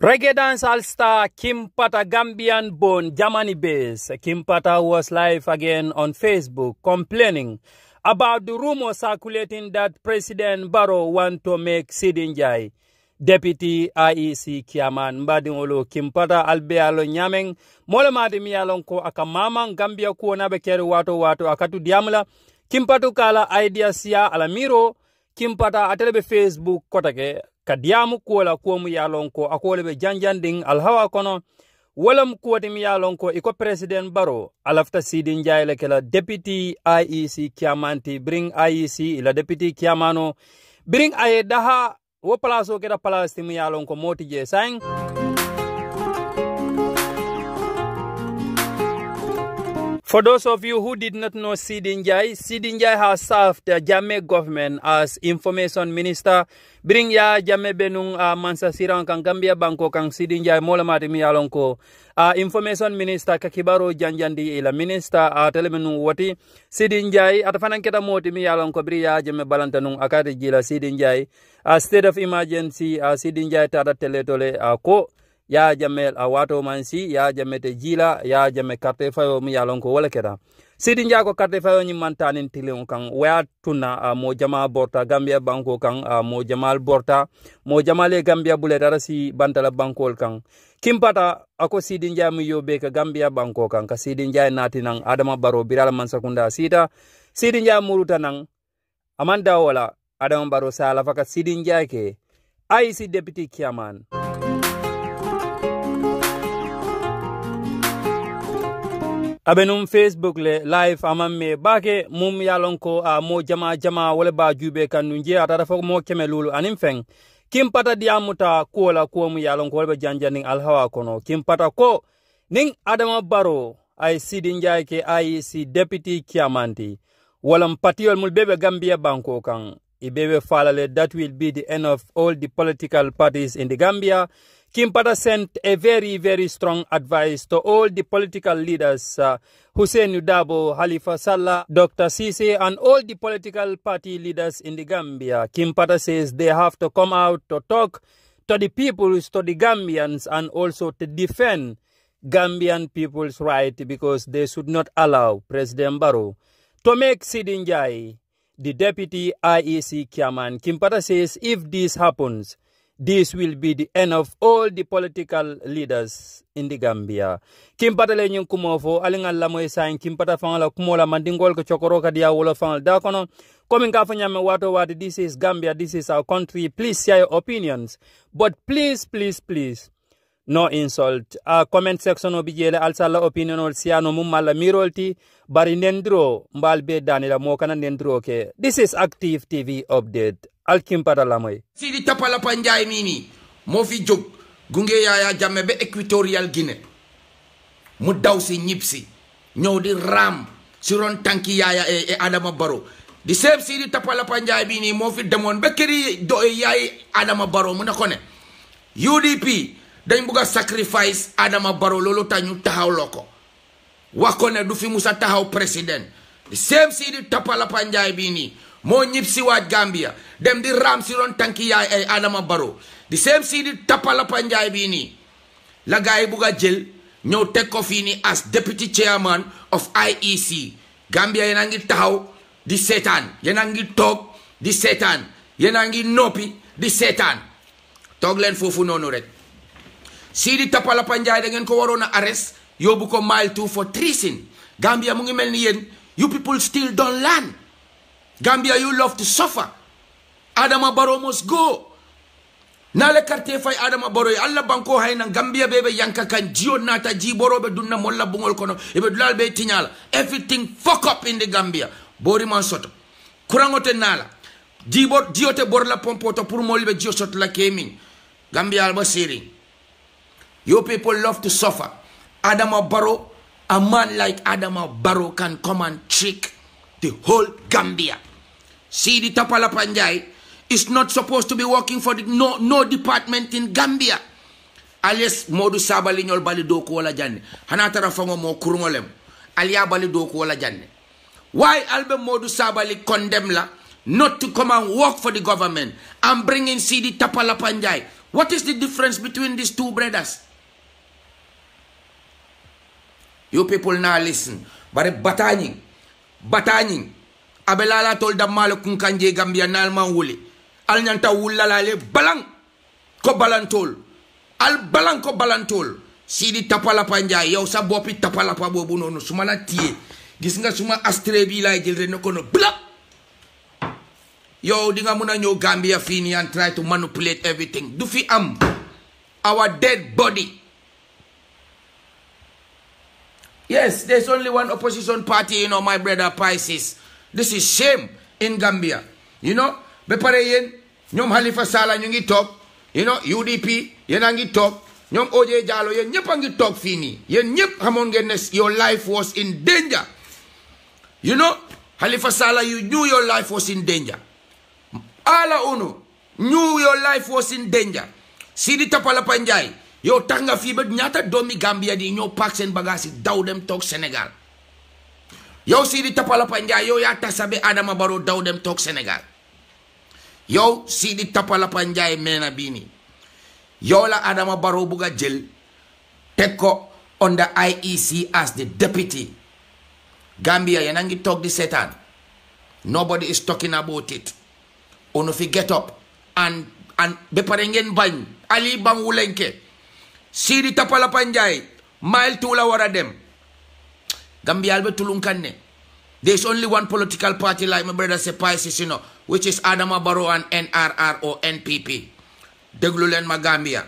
Reggae dancehall star Kim Pata, Gambian born, Germany based. Kim Pata was live again on Facebook complaining about the rumor circulating that President Barrow want to make Sidin Jai Deputy IEC Chairman. Mbadingolo Kim Pata albealo nyameng mole madi miyalon ko akamama Gambia ko na bekeri wato akatu diamla Kim Pata kala idea siya alamiro Kim Pata atelebe Facebook kotake kadiamu kuola kuomu yalonko akolebe janjanding alhawa kono walam kuwati mi yalonko iko President Barrow alafta Sidin Jai lekela Deputy IEC Kiamanti bring IEC ila Deputy Kiamano bring aye daha wo palaso keda palasti mi yalonko moti je sang. For those of you who did not know Sidin Jai has served the Jammeh government as information minister. Bring ya Jammeh benung mansa sirang kang Gambia banko kang Sidin Jai mola mati mi alonko information minister kakibaro janjandi ila minister telemenu wati Sidin Jai atafanan kita moti mi alonko bri ya Jammeh balantanung akade jila Sidin Jai state of emergency Sidin Jai tada teletole ko ya Jammeh wato mansi ya Jammeh te jila ya Jammeh karte fayo mi yalonko wala kera Sidin Jai ko karte fayo ni mantanin tilon kang wea tuna mo jama borta Gambia banko kang mo jamal borta mo jamale Gambia bule darasi bantala bankol kang Kim Pata ako Sidin Jai mi yobe ka Gambia banko kang ka Sidin Jai nati nang Adama Barrow birala mansakunda sita Sidin Jai muruta nang amanda wala Adama Barrow sala faka Sidin Jai ke IEC deputy chairman. Abenum Facebook le live amamme bake mum yalonko mo jama wala ba jube kanunje atara fo mo kemelulu anim feng Kim Pata diamuta kola ko mu yalonko wala janjaning alhawa kono Kim Pata ko ning Adama Barrow ay Sidin Jai ke IEC deputy kiamanti wala mpatiol mul bebe Gambia banko kan ibebe falale that will be the end of all the political parties in the Gambia. Kim Pata sent a very, very strong advice to all the political leaders, Hussein Udabo, Halifa Sallah, Dr. Sise, and all the political party leaders in the Gambia. Kim Pata says they have to come out to talk to the people, to the Gambians, and also to defend Gambian people's right because they should not allow President Barrow to make Sidin Jai the deputy IEC chairman. Kim Pata says if this happens, this will be the end of all the political leaders in the Gambia. Kim Pata le nyung kumofo alingal la moy sain Kim Pata fangala kumola mandingol ko chokoro ka dia wala fangal da kono komin ka fanya me wato wati this is Gambia, this is our country. Please share your opinions, but please no insult. Comment section obijele alsala opinion ol siano mumala mirolti bari nendro mbalbe danila mo kana nendro ke. This is Active TV update. Al Kim Pata la moy Sidi tapala panjay mini mo fi jog gunge Yaya Jammeh be Equatorial Guinée mu daw si ñipsi ñew di ram si ron tanki Yaya e Adama Barrow di seb Sidi tapala panjay bi ni mo fi demone be keri do Yaya Adama Barrow mu ne ko ne UDP dañ buga sacrifice Adama Barrow lolu tañu taxaw loko wax ko ne du fi musa taxaw president di seb Sidi tapala panjay bi ni mo ñipsi wa Gambia dem di ram si ron tanki Yaya Adama Barrow di same Sidi tapala panjay bi ni la gaay buga jël ñew tek ko fi ni as deputy chairman of IEC Gambia yena ngi taxaw di setan yena ngi tok di setan yena ngi nopi di setan tok len fofu nonu rek Sidi tapala panjay da ngeen ko warona arrest yobu ko mile 2 for treason. Gambia mu ngi melni yeen you people still don't learn. Gambia, you love to suffer. Adama Barrow must go. Nale karte fay Adama Barrow alla banko hayna Gambia bebe yanka kan jio nata ji borobe dunna molla bungol kono ebe dulal be tinyala everything fuck up in the Gambia bori man soto kurangote nala jiote borla pompoto pour molbe jio soto la keming Gambia alba siri. You people love to suffer. Adama Barrow, a man like Adama Barrow can come and trick the whole Gambia. Sidi tapala panjay is not supposed to be working for the no department in Gambia. Alias Modu Sabali nyol bali doko wala janne. Hanatara fango mo kurungolem. Alia bali doko wala janne. Why Albe Modu Sabali condemn la not to come and work for the government. I'm bringing Sidi Tapalapanjai. What is the difference between these two brothers? You people now listen. But Batanying, Abelala told the Malo Kunkanje Gambia Nalman Wuli. Alnyanta Wulalale Balang ko balantol. Al Balang ko balantol. Sidi Tapalapanjai, yow sa bopi Tapalapa bobu no sumala tie. Gis nga suma astrebi lay jël rek nako no blap. Yo, dinga muna ñëw Gambia fini and try to manipulate everything. Du fi am our dead body. Yes, there's only one opposition party, you know, my brother Pisces. This is shame in Gambia. You know, bepare yen, ñom Halifa Sallah ñu ngi tok, you know, UDP, yen a ngi tok, ñom OJ Jallow yen ñepp a ngi tok fini. Yen ñepp xamone ngeen ne your life was in danger. You know, Halifa Sallah, you knew your life was in danger. Ala Uno knew your life was in danger. Sidi Tapalapanjai, yo tanga fi ba ñaata doomi Gambia di ñoo pak seen bagage daw dem tok Sénégal. Yo Sidi Tapalapanjai, yo ya tasabe Adama Barrow daw dem tok Sénégal. Yo Sidi Tapalapanjai mena bini. Yo la Adama Barrow buga jël tek ko on the IEC as the deputy. Gambia yena ngi tok di setan. Nobody is talking about it. Ono fi get up and bepare ngeen bañ Ali Bangulenke Sidi Tapalapanjai mile tula wara dem Gambia albe tulunkanne. There's only one political party, like my brother Pisces, you know, which is Adama Barrow and NRR or NPP. Deglu len ma Gambia.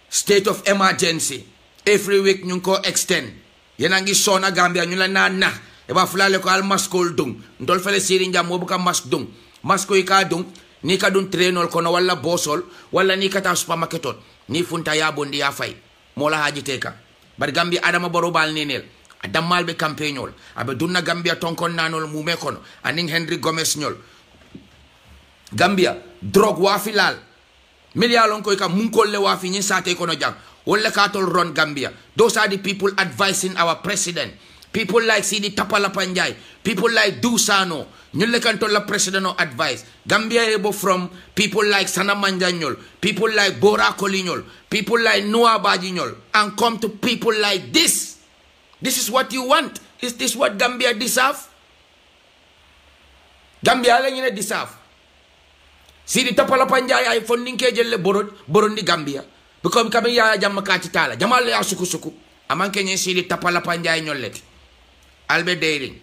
State of emergency. Every week ñu ko extend. Yena ngi sona Gambia ñu la na eba fulale ko al maskol dung ndol fele Siri Njam mo buka mask dung masko ika dung ni ka dun trenol kono wala bosol wala ni kata supermarketot ni funta ya bondi ya fay mola haji teka bar Gambia Adama Barrow bal nenel adamal be campaignol abe dunna Gambia tonkon nanol mu me kono aning Henry Gomez ñol Gambia drogue wa fi lal million ko ka mun ko le wa fi ñi sate kono jang wala ka tol ron Gambia. Those are the people advising our president. People like Sidi Tapalapanjai, people like Dusano, Nyulekanto la president of advice. Gambia able from people like Sana Manjanyol, people like Bora Kolinyol, people like Noah Bajinyol, and come to people like this. This is what you want. Is this what Gambia deserve? Gambia la deserve. Sidi Tapalapanjai ay funding ke jelle boron di Gambia. Because kami ya jamakati tala, jamal ya suku amanke nye Sidi Tapalapanjai nyoleti. Albe Dairing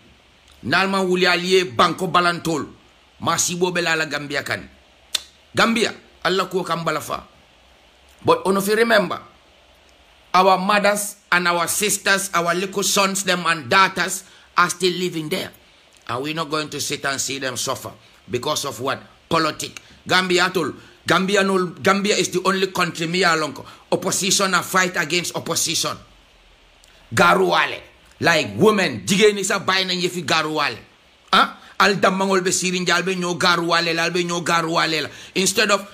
Nalman Wulialie Banko Balantol Masibo Belala Gambia kan Gambia Allah ko kambalafa. But if you remember, our mothers and our sisters, our little sons, them and daughters are still living there, and we're not going to sit and see them suffer because of what? Politics. Gambia is the only country me along opposition and fight against opposition. Garuwale. Like women, jigeni sa bay na yefi garuwale. Al damangol be Siri Njal be ñoo garuwale la be ñoo garuwale la. Instead of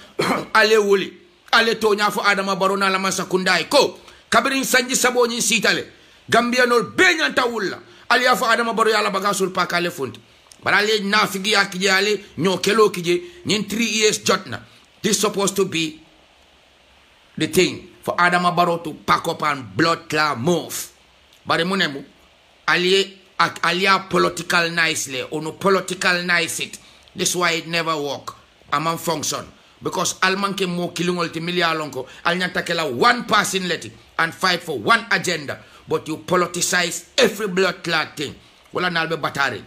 ale wuli, ale tonya fo Adama Barrow na la masakundai ko. Kabirin sanji sabo ñi sitale. Gambia nol be ñanta wulla. Ali fo Adama Barrow yala bagasul pa kale fonti. Bara le na figi yakije ale ñoo kelo kije ñin 3 years jotna. This supposed to be the thing for Adama Barrow to pack up and blood clot move. But munemu alia political nicely or no political nice it. That's why it never work. Among function. Because almanke mo kilungol ti milia lonko alnyantakela one person let it and fight for one agenda. But you politicize every blood clot thing. Wala nalbe batari.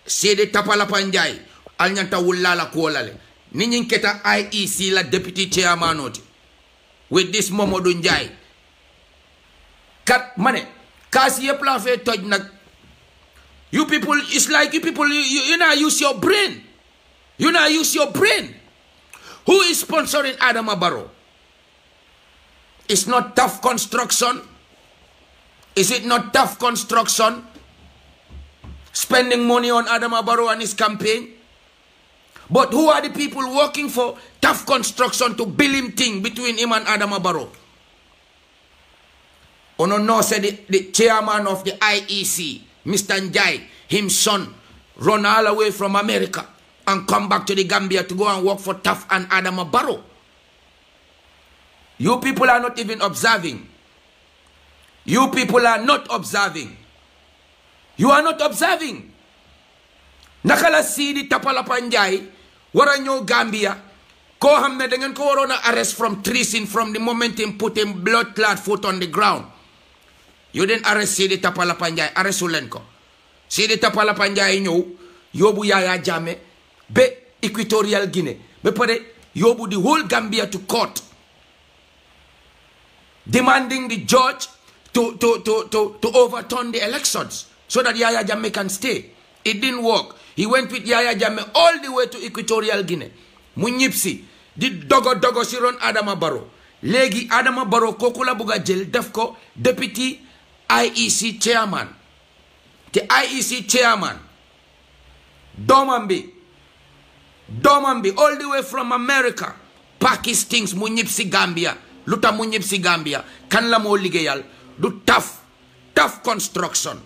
Sidi Tapalapanjai alnyanta wulala kuolale. Ninyin keta IEC la deputy chairman oti. With this Momodu Njai. Kat money. Kasi ye plan fe toj nak. You people, it's like you people, you now use your brain. You now use your brain. Who is sponsoring Adama Barrow? It's not tough construction. Is it not tough construction? Spending money on Adama Barrow and his campaign? But who are the people working for tough construction to build him thing between him and Adama Barrow? Ono no said the chairman of the IEC, Mr. Njai, his son, run all away from America and come back to the Gambia to go and work for Taff and Adama Barrow. You people are not even observing. You people are not observing. You are not observing. Nakala Sidi Tapalapanjai, Waranyo Gambia, ko hamne dengan ko warona arrest from treason from the moment him put him blood clot foot on the ground. You didn't arrest Sidi Tapalapanjai, arrest Ulenko. Sidi Tapalapanjai ñew yobu Yaya Jammeh be Equatorial Guinea. Be pare yobu the whole Gambia to court, demanding the judge to overturn the elections so that Yaya Jammeh can stay. It didn't work. He went with Yaya Jammeh all the way to Equatorial Guinea. Mu ñibsi di dogo si ron Adama Barrow. Legi Adama Barrow kooku la buga jël def ko deputy IEC chairman. The IEC chairman doomam bi all the way from America Pakistan mu ñibsi Gambia. Luta mu ñibsi Gambia kan la moo liggéeyal du Taff construction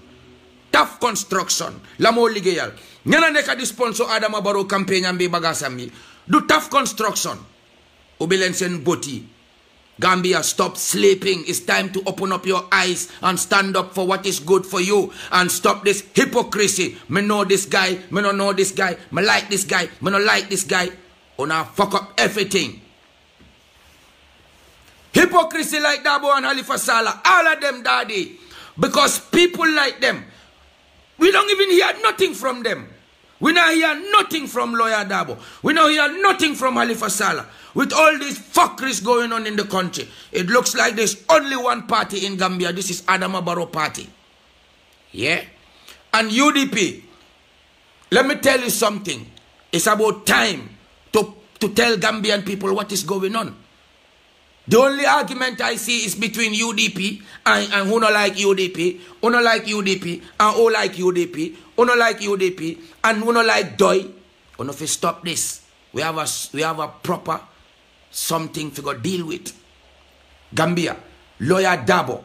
la moo liggéeyal ñana nekk di sponsor Adama Barrow campagne am bi bagasam yi du Taff construction. Ubbi leen seen boti. Gambia, stop sleeping. It's time to open up your eyes and stand up for what is good for you and stop this hypocrisy. Me know this guy, me no know this guy, me like this guy, me no like this guy. Una fuck up everything. Hypocrisy like Dabo and Halifa Sallah, all of them, daddy. Because people like them, we don't even hear nothing from them. We don't hear nothing from Lawyer Dabo. We don't hear nothing from Halifa Sallah. With all these fuckeries going on in the country, it looks like there's only one party in Gambia. This is Adama Barrow party. Yeah? And UDP, let me tell you something. It's about time to tell Gambian people what is going on. The only argument I see is between UDP and who not like UDP, who not like UDP, and who like UDP, who not like UDP, and who not like Doi. Who not stop this. We have a proper something to go deal with. Gambia, Lawyer Dabo,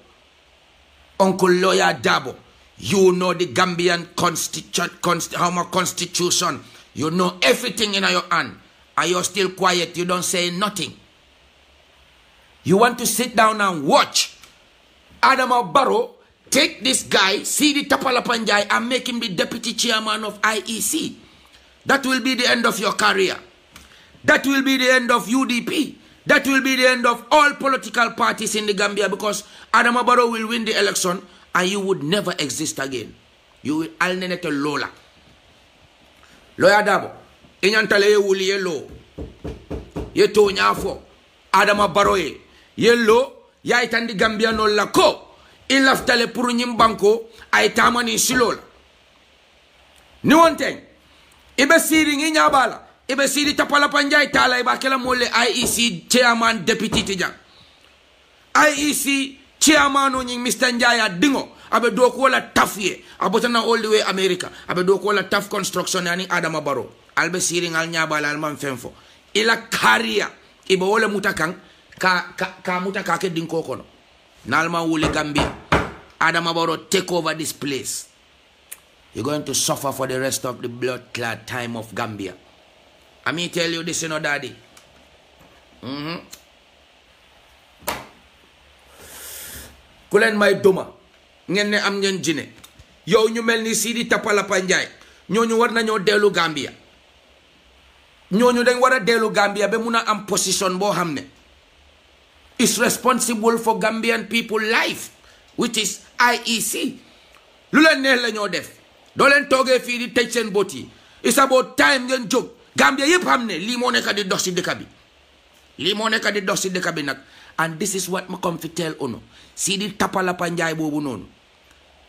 Uncle Lawyer Dabo, you know the Gambian constitution. You know everything in your hand, and you're still quiet. You don't say nothing. You want to sit down and watch Adama Barrow take this guy, Sidi Tapalapanjai, and make him the deputy chairman of IEC. That will be the end of your career. That will be the end of UDP. That will be the end of all political parties in the Gambia, because Adama Barrow will win the election and you would never exist again. You will alienate Lola. Lawyer Dabo, inyantale ye wuli ye lo. Ye to nyafo. Adama Barrow ye lo, ya itandi Gambia no la ko. Ilaftale puru nyimbanko, aitamani silola. Ni one thing. Ibe siri ngi nyabala. Ibe Sidi Tapalapanjai tala iba kela mole IEC chairman deputy tijang. IEC chairman onying Mr. Njaya dingo. Abe doko wala Taff ye. Abotana all the way America. Abe doko wala Taff construction yani Adama Barrow. Albe siri ngal nyabala alman femfo. Ila karia. Ibe wala mutakang. Ka mutaka ke dinko kono. Nalma wuli Gambia. Adama Barrow take over this place. You're going to suffer for the rest of the blood-clad time of Gambia. I mean, tell you this, you know, daddy. Kulen may duma. Ngeen ne am ngeen jine. Yow ñu melni Sidi Tapalapanjai. Ñoñu war nañoo delu Gambia. Ñoñu dañ wara delu Gambia be muna am position bo xamne is responsible for Gambian people life, which is IEC. Lu leen neex la ñoo def. Do leen toogee fii di tëj seen bot yi. It's about time ngeen jóg. Gambia yëpp xam ne lii moo nekk di dox si dëkk bi. Lii moo nekk di dox si dëkk bi nag. And this is what ma come fi tell uno. Sidi Tapalapanjai boobu noonu.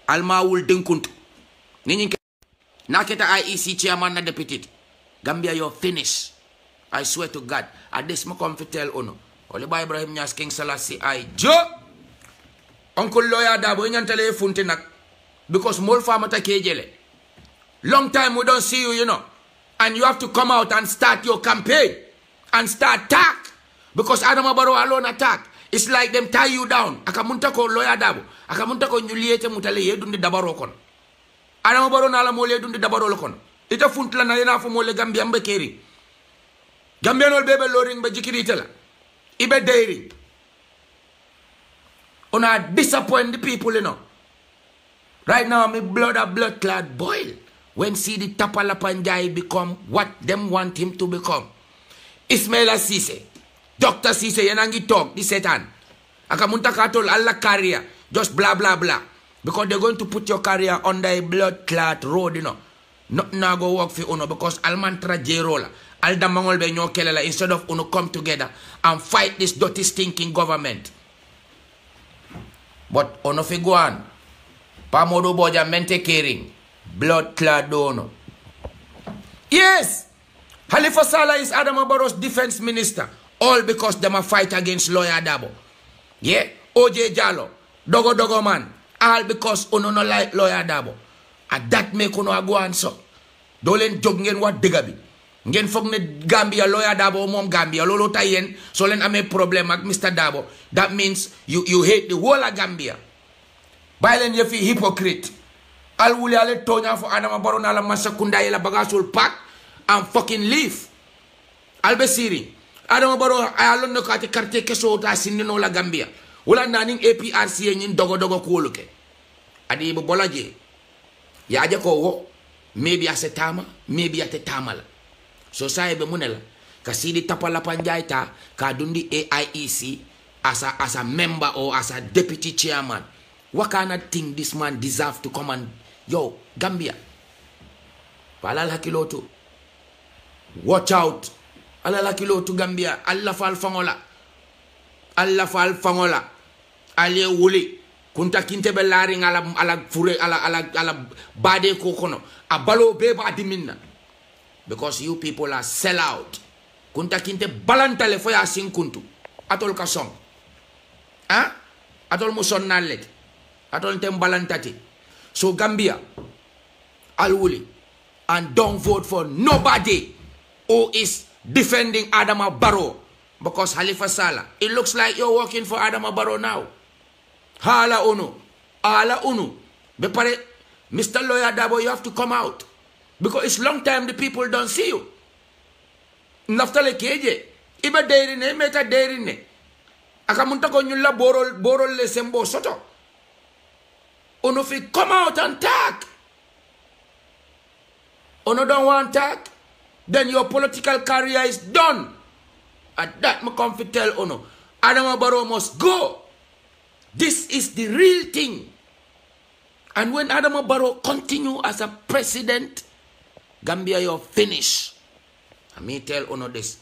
Almaawul dënkuntu. Ni ñu naketa IEC chairman na deputy. Gambia you're finished. I swear to God. And this ma come fi tell uno. Oli ba Ibrahim Niass King Selassie I jo. Uncle Lawyer Dabo ñantale funte nag. Because mol famata kejele. Long time we don't see you, you know. And you have to come out and start your campaign. And start attack. Because Adama Barrow alone attack. It's like them tie you down. Akamunta ko Lawyer Dabo. Akamunta ko nyuliete mutale ye dundi dabaro kon. Adama Barrow nala mole dundi dabaro kon. ita funtla na yena fo mole Gambia mbe keri Gambia nol bebe loring be jikirite la ibe dairy una disappoint the people, you know. Right now my blood clot boil when see the Tapalapanjai become what them want him to become. Ismaila Cisse, Dr. Cisse yanangi talk the Satan akamunta katol alla career just blah blah blah because they're going to put your career under a blood clot road, you know. Not now go work for uno because almantra jerola alda mangol be ñoo kelela instead of uno come together and fight this dirty stinking government. But uno fi go on pa modo boja mente caring blood clot dono. Yes, Halifa Sallah is Adama Barrow's defense minister, all because them a fight against Lawyer Dabo. Yeah, OJ Jallow, Dogo man, all because uno no like Lawyer Dabo. And that make uno go on so. Dolen jog ngeen wat dega bi. Ngeen fogg ne Gambia Lawyer Dabo mom Gambia lolo tayen so len amé problème ak Mr. Dabo. That means you hate the whole of Gambia. Bailen ye fi hypocrite. Al wuli ale tonya fo Adama Barrow na la masakunda la bagasul pack and fucking leave. Albesiri Adama Barrow ayalon no kati carte keso ta sinno la Gambia. Wala naning APRC nyin dogo ko luke. Adi bo bolaje. Yaje ko wo maybe ase tama maybe ate tamala. So saibe munela kasidi Tapalapanjai ta ka dundi AIEC as a member or as a deputy chairman. What kind of thing this man deserve to come and yo Gambia? Falal hakilotu. Watch out. Alal hakilotu Gambia. Allah fal fangola. Allah fal fangola. Ali wuli. Kunta kinte be laring ala fure ala bade kokono. Abalo beba diminna. Because you people are sell out. Kunta kinte balantale fo ya sin kuntu. Atol kasong. Huh? Atol muson nalet. Atol tem balantati. So Gambia, Alwuli, and don't vote for nobody who is defending Adama Barrow. Because Halifa Sallah, it looks like you're working for Adama Barrow now. Hala unu. Hala unu. Bepare, Mr. Lawyer Dabo, you have to come out. Because it's long time the people don't see you. Naftale keje. Iba derine, meta derine. Akamunta ko nyulla borol le sembo soto. Uno fi come out and talk. Uno don't want talk. Then your political career is done. At that me come fi tell Uno. Adama Barrow must go. This is the real thing. And when Adama Barrow continue as a president, Gambia you're finished. And me tell Uno this.